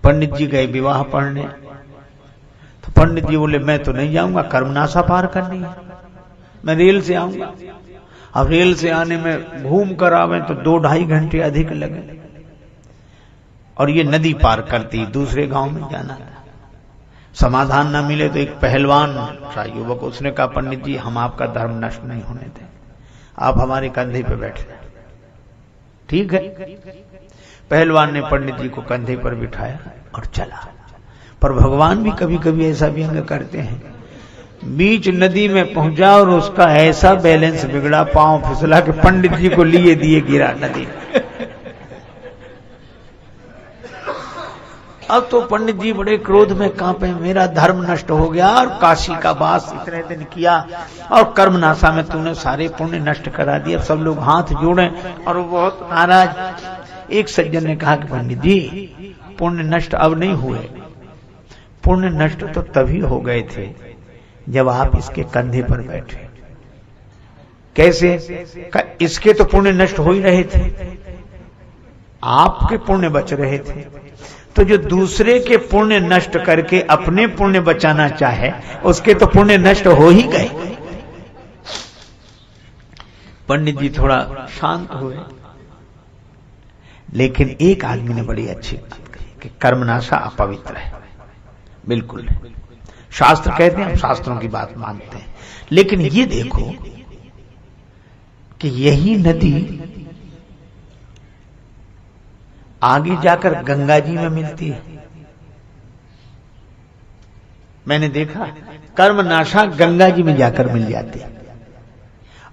पंडित जी गए विवाह पढ़ने, तो पंडित जी बोले मैं तो नहीं जाऊंगा, कर्मनाशा पार करनी है, मैं रेल से आऊंगा। अब रेल से आने में घूम कर आवे तो 2-2.5 घंटे अधिक लगे, और ये नदी पार करती दूसरे गांव में जाना था। समाधान ना मिले तो एक पहलवान था युवक, उसने कहा पंडित जी हम आपका धर्म नष्ट नहीं होने दें, आप हमारे कंधे पे बैठ जाए। ठीक है, पहलवान ने पंडित जी को कंधे पर बिठाया और चला। पर भगवान भी कभी कभी ऐसा व्यंग करते हैं, बीच नदी में पहुंचा और उसका ऐसा बैलेंस बिगड़ा, पांव फिसला के पंडित जी को लिए दिए गिरा नदी। अब तो पंडित जी बड़े क्रोध में कांपे, मेरा धर्म नष्ट हो गया और काशी का वास इतने दिन किया और कर्मनाशा में तूने सारे पुण्य नष्ट करा दिए। अब सब लोग हाथ जोड़े और वो बहुत नाराज। एक सज्जन ने कहा कि पंडित जी पुण्य नष्ट अब नहीं हुए, पुण्य नष्ट तो तभी हो गए थे जब आप इसके कंधे पर बैठे। कैसे? इसके तो पुण्य नष्ट हो ही रहे थे, आपके पुण्य बच रहे थे, तो जो दूसरे के पुण्य नष्ट करके अपने पुण्य बचाना चाहे उसके तो पुण्य नष्ट हो ही गए। पंडित जी थोड़ा शांत हुए, लेकिन एक आदमी ने बड़ी अच्छी बात कही कि कर्मनाशा अपवित्र है। बिल्कुल शास्त्र कहते हैं, हम शास्त्रों की बात मानते हैं, लेकिन ये देखो कि यही नदी आगे जाकर गंगा जी में मिलती है। मैंने देखा कर्मनाशा गंगा जी में जाकर मिल जाती है,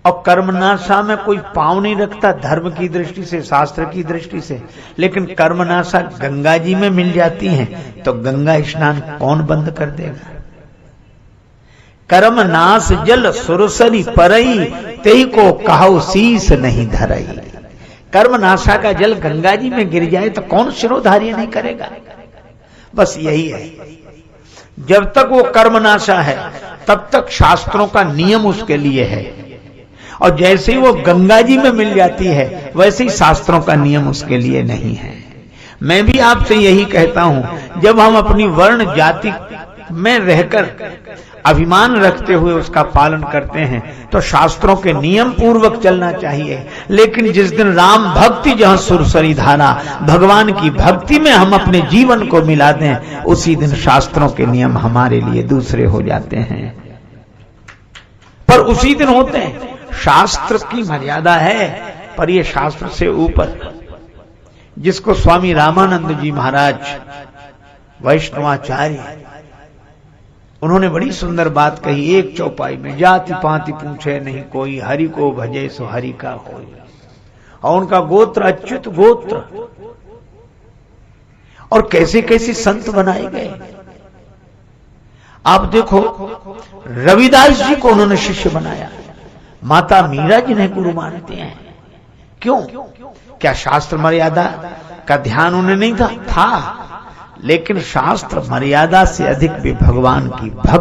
और कर्मनाशा में कोई पांव नहीं रखता धर्म की दृष्टि से, शास्त्र की दृष्टि से, लेकिन कर्मनाशा गंगा जी में मिल जाती है तो गंगा स्नान कौन बंद कर देगा? कर्मनाश जल सुरसरी परई, तेई को कहो शीस नहीं धरई। कर्मनाशा का जल गंगा जी में गिर जाए तो कौन शिरोधार्य नहीं करेगा? बस यही है, जब तक वो कर्मनाशा है तब तक शास्त्रों का नियम उसके लिए है, और जैसे ही वो गंगा जी में मिल जाती है वैसे ही शास्त्रों का नियम उसके लिए नहीं है। मैं भी आपसे यही कहता हूं, जब हम अपनी वर्ण जाति में रहकर अभिमान रखते हुए उसका पालन करते हैं तो शास्त्रों के नियम पूर्वक चलना चाहिए। लेकिन जिस दिन राम भक्ति जहां सुरसरी धारा, भगवान की भक्ति में हम अपने जीवन को मिला दें, उसी दिन शास्त्रों के नियम हमारे लिए दूसरे हो जाते हैं। पर उसी दिन होते हैं, शास्त्र की मर्यादा है, पर यह शास्त्र से ऊपर, जिसको स्वामी रामानंद जी महाराज वैष्णवाचार्य, उन्होंने बड़ी सुंदर बात कही एक चौपाई में, जाति पाति पूछे नहीं कोई, हरि को भजे सो हरि का होय। और उनका गोत्र अच्युत गोत्र, और कैसे कैसे संत बनाए गए। आप देखो रविदास जी को उन्होंने शिष्य बनाया, माता मीरा जी ने गुरु मानते हैं। क्यों? क्या शास्त्र मर्यादा का ध्यान उन्हें नहीं था? लेकिन शास्त्र मर्यादा से अधिक भी भगवान की भक्ति